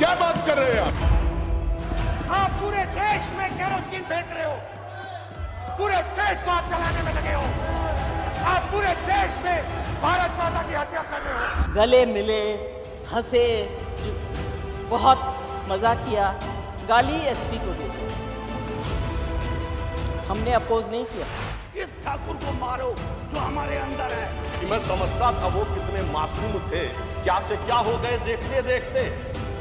क्या बात कर रहे हैं आप पूरे देश में केरोसिन फेंक रहे हो, पूरे देश को आप जलाने में लगे हो, आप पूरे देश में भारत माता की हत्या कर रहे हो। गले मिले, हंसे, बहुत मजा किया, गाली एसपी को दी, हमने अपोज नहीं किया। इस ठाकुर को मारो जो हमारे अंदर है। मैं समझता था वो कितने मासूम थे, क्या से क्या हो गए देखते देखते।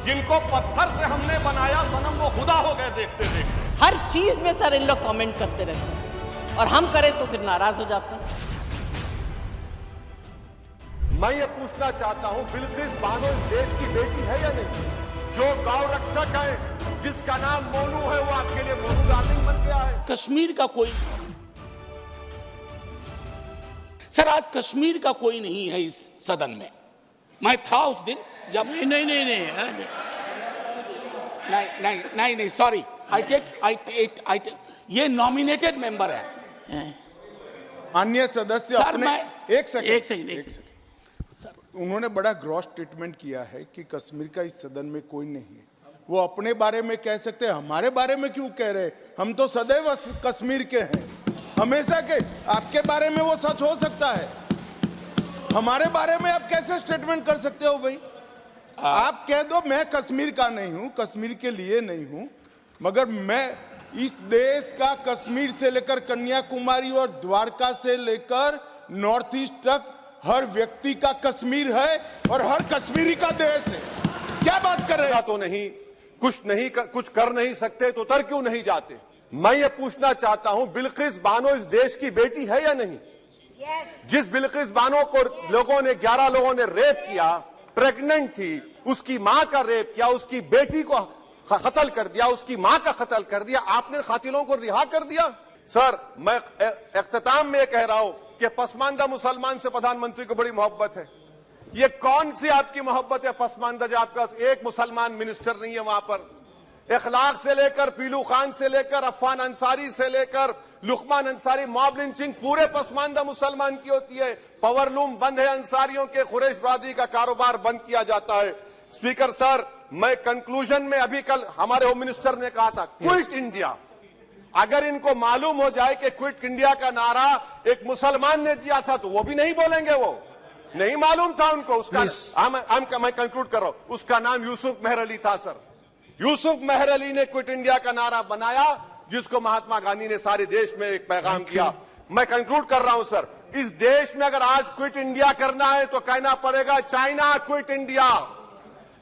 जिनको पत्थर से हमने बनाया सनम, वो खुदा हो गए देखते देखते। हर चीज में सर इन लोग कमेंट करते रहते हैं और हम करें तो फिर नाराज हो जाते हैं। मैं ये पूछना चाहता हूँ, बिल्किस बानो इस देश की बेटी है या नहीं? जो गौ रक्षक है, जिसका नाम मोनू है, वो आपके लिए मोनू डार्लिंग बन गया है। कश्मीर का कोई सर, आज कश्मीर का कोई नहीं है इस सदन में। मैं था उस दिन जब नहीं सॉरी, आई टेक ये नॉमिनेटेड मेंबर है। अन्य सदस्य सर, अपने एक सेकंड सर, उन्होंने बड़ा ग्रॉस स्टेटमेंट किया है कि कश्मीर का इस सदन में कोई नहीं है। वो अपने बारे में कह सकते हैं, हमारे बारे में क्यों कह रहे? हम तो सदैव कश्मीर के हैं, हमेशा के। आपके बारे में वो सच हो सकता है, हमारे बारे में आप कैसे स्टेटमेंट कर सकते हो भाई? आप कह दो मैं कश्मीर का नहीं हूं, कश्मीर के लिए नहीं हूं, मगर मैं इस देश का कश्मीर से लेकर कन्याकुमारी और द्वारका से लेकर नॉर्थ ईस्ट तक हर व्यक्ति का कश्मीर है और हर कश्मीरी का देश है। क्या बात कर रहे हैं? तो नहीं, कुछ कर नहीं सकते तो उतर क्यों नहीं जाते? मैं ये पूछना चाहता हूं, बिल्किस बानो इस देश की बेटी है या नहीं? जिस बिल्किस बानो को 11 लोगों ने रेप किया, प्रेग्नेंट थी, उसकी मां का रेप किया, उसकी बेटी को कत्ल कर दिया, उसकी मां का कत्ल कर दिया, आपने कातिलों को रिहा कर दिया। सर, मैं इख्तिताम में कह रहा हूं कि पसमानदा मुसलमान से प्रधानमंत्री को बड़ी मोहब्बत है। ये कौन सी आपकी मोहब्बत है पसमानदा, जो आपका एक मुसलमान मिनिस्टर नहीं है वहां पर? इखलाक से लेकर पीलू खान से लेकर अफान अंसारी से लेकर लुकमान अंसारी, मॉब लिंचिंग पूरे पसमानदा मुसलमान की होती है। पावरलूम बंद है, अंसारियों के खुरेश बरादरी का कारोबार बंद किया जाता है। स्पीकर सर, मैं कंक्लूजन में अभी कल हमारे होम मिनिस्टर ने कहा था क्विट इंडिया। अगर इनको मालूम हो जाए कि क्विट इंडिया का नारा एक मुसलमान ने दिया था तो वो भी नहीं बोलेंगे, वो नहीं मालूम था उनको। उसका मैं कंक्लूड कर रहा हूं, उसका नाम यूसुफ मेहर अली था सर। यूसुफ मेहर अली ने क्विट इंडिया का नारा बनाया, जिसको महात्मा गांधी ने सारे देश में एक पैगाम किया। मैं कंक्लूड कर रहा हूं सर, इस देश में अगर आज क्विट इंडिया करना है तो कहना पड़ेगा चाइना क्विट इंडिया।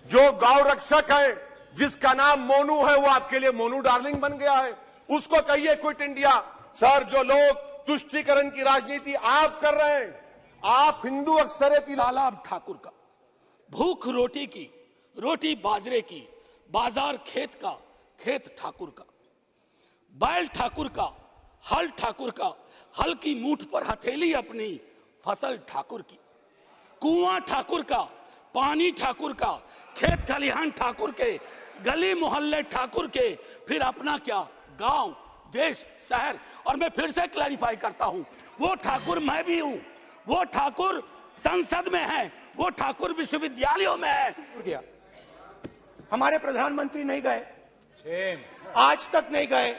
जो गौ रक्षक है, जिसका नाम मोनू है, वो आपके लिए मोनू डार्लिंग बन गया है, उसको कहिए क्विट इंडिया। सर, जो लोग तुष्टीकरण की राजनीति आप कर रहे हैं, आप हिंदू अक्सरियती तालाब ठाकुर का, भूख रोटी की, रोटी बाजरे की, बाजार खेत का, खेत ठाकुर का, बैल ठाकुर का, हल ठाकुर का, हल की मूठ पर हथेली अपनी, फसल ठाकुर की, कुआं ठाकुर का, पानी ठाकुर का, खेत खलिहान ठाकुर के, गली मोहल्ले ठाकुर के, फिर अपना क्या, गांव, देश, शहर। और मैं फिर से क्लैरिफाई करता हूं, वो ठाकुर मैं भी हूं, वो ठाकुर संसद में है, वो ठाकुर विश्वविद्यालयों में है। हमारे प्रधानमंत्री नहीं गए, आज तक नहीं गए,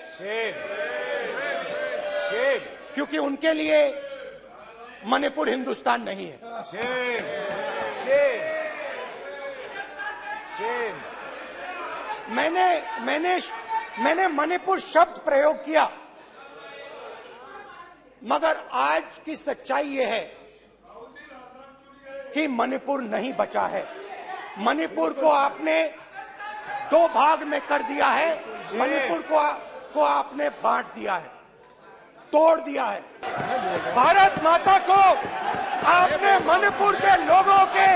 क्योंकि उनके लिए मणिपुर हिंदुस्तान नहीं है। मैंने मणिपुर शब्द प्रयोग किया, मगर आज की सच्चाई यह है कि मणिपुर नहीं बचा है। मणिपुर को आपने 2 भाग में कर दिया है, मणिपुर को आपने बांट दिया है, तोड़ दिया है। भारत माता को आपने मणिपुर के लोगों के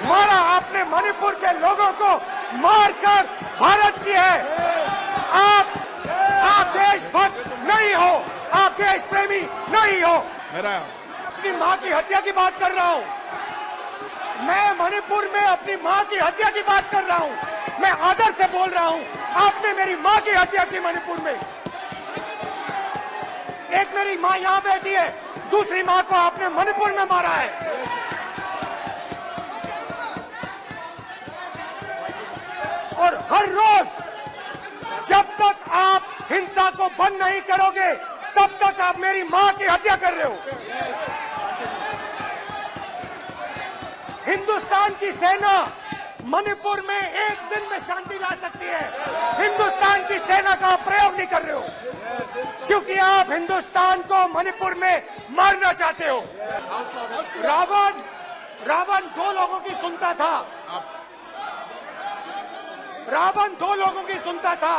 मारा, आपने मणिपुर के लोगों को मारकर भारत की है। आप देशभक्त नहीं हो, आप देश प्रेमी नहीं हो। अपनी मां की हत्या की बात कर रहा हूं, मैं मणिपुर में अपनी मां की हत्या की बात कर रहा हूं, मैं आदर से बोल रहा हूं। आपने मेरी मां की हत्या की मणिपुर में। एक मेरी मां यहां बैठी है, दूसरी मां को आपने मणिपुर में मारा है। हर रोज जब तक आप हिंसा को बंद नहीं करोगे तब तक आप मेरी मां की हत्या कर रहे हो। हिंदुस्तान की सेना मणिपुर में एक दिन में शांति ला सकती है। हिंदुस्तान की सेना का प्रयोग नहीं कर रहे हो क्योंकि आप हिंदुस्तान को मणिपुर में मारना चाहते हो। रावण दो लोगों की सुनता था। रावण दो लोगों की सुनता था,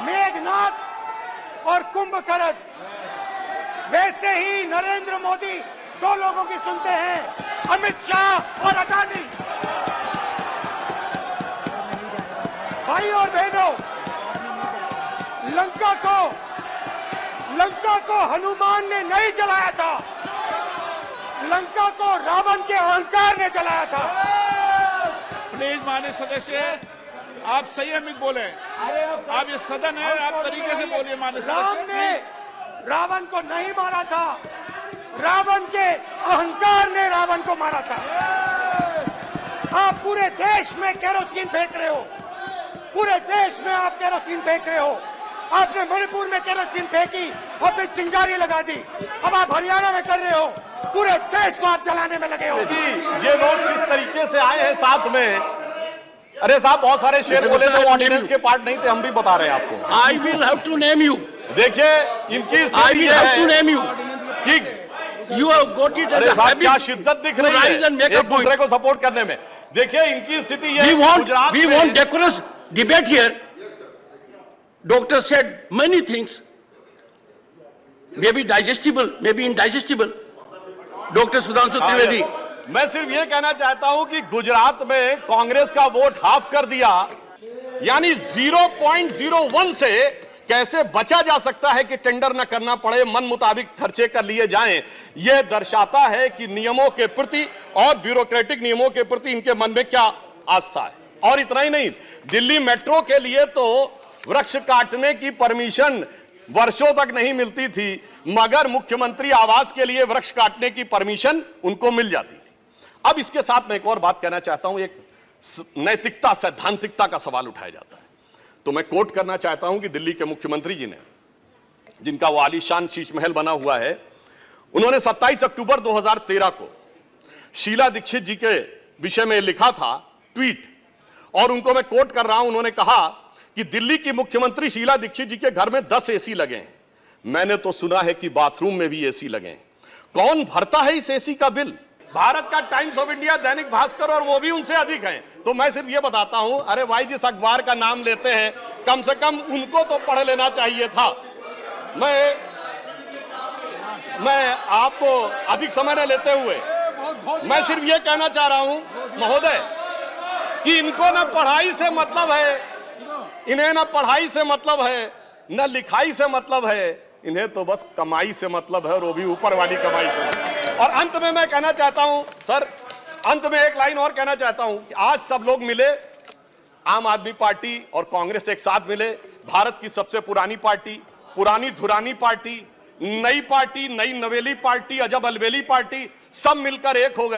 मेघनाथ और कुंभकर्ण। वैसे ही नरेंद्र मोदी दो लोगों की सुनते हैं, अमित शाह और अडानी। भाई और बहनों, लंका को हनुमान ने नहीं जलाया था, लंका को रावण के अहंकार ने जलाया था। प्लीज माननीय सदस्य, आप संयमित बोले। आप ये सदन है, आप तरीके से बोलिए। माननीय राम सदस्य, ने रावण को नहीं मारा था, रावण के अहंकार ने रावण को मारा था। आप पूरे देश में केरोसिन फेंक रहे हो, पूरे देश में आप केरोसिन फेंक रहे हो। आपने मणिपुर में केरोसिन फेंकी, अपनी चिंगारी लगा दी। अब आप हरियाणा में कर रहे हो, पूरे देश को आप जलाने में लगे हो। ये लोग किस तरीके से आए हैं साथ में। अरे साहब, बहुत सारे शेर बोले तो ऑर्डिनेंस के पार्ट नहीं थे, हम भी बता रहे हैं आपको। I will have to name you. देखिए, इनकी I will have to name you कि you have got it as अरे अ साहब, क्या हैबिट शिद्दत दिख रही है एक दूसरे को सपोर्ट करने में। देखिए, इनकी स्थिति ये Gujarat we want decorous debate here. Doctor said many things, maybe digestible, maybe indigestible. Dr. Sudhanshu Trivedi. मैं सिर्फ ये कहना चाहता हूं कि गुजरात में कांग्रेस का वोट हाफ कर दिया, यानी 0.01 से कैसे बचा जा सकता है कि टेंडर न करना पड़े, मन मुताबिक खर्चे कर लिए जाएं। यह दर्शाता है कि नियमों के प्रति और ब्यूरोक्रेटिक नियमों के प्रति इनके मन में क्या आस्था है। और इतना ही नहीं, दिल्ली मेट्रो के लिए तो वृक्ष काटने की परमिशन वर्षों तक नहीं मिलती थी, मगर मुख्यमंत्री आवास के लिए वृक्ष काटने की परमिशन उनको मिल जाती थी। अब इसके साथ मैं एक और बात कहना चाहता हूं। एक नैतिकता, सैद्धांतिकता का सवाल उठाया जाता है, तो मैं कोट करना चाहता हूं कि दिल्ली के मुख्यमंत्री जी ने, जिनका वो आलीशान शीश महल बना हुआ है, उन्होंने 27 अक्टूबर 2013 को शीला दीक्षित जी के विषय में लिखा था ट्वीट, और उनको मैं कोट कर रहा हूं। उन्होंने कहा कि दिल्ली की मुख्यमंत्री शीला दीक्षित जी के घर में 10 एसी लगे हैं, मैंने तो सुना है कि बाथरूम में भी एसी लगे हैं। कौन भरता है इस एसी का बिल? भारत का times of India, Dainik Bhaskar, और वो भी उनसे अधिक हैं। तो मैं सिर्फ ये बताता हूं, अरे भाई, जिस अखबार का नाम लेते हैं कम से कम उनको तो पढ़ लेना चाहिए था। मैं आपको अधिक समय न लेते हुए मैं सिर्फ ये कहना चाह रहा हूं महोदय कि इनको ना पढ़ाई से मतलब है, इन्हें ना पढ़ाई से मतलब है, न लिखाई से मतलब है, इन्हें तो बस कमाई से मतलब है, और वो भी ऊपर वाली कमाई से। और अंत में मैं कहना चाहता हूं सर, अंत में एक लाइन और कहना चाहता हूं कि आज सब लोग मिले, आम आदमी पार्टी और कांग्रेस एक साथ मिले, भारत की सबसे पुरानी पार्टी, पुरानी धुरानी पार्टी, नई पार्टी, नई नवेली पार्टी, अजब अलबेली पार्टी, सब मिलकर एक हो गए।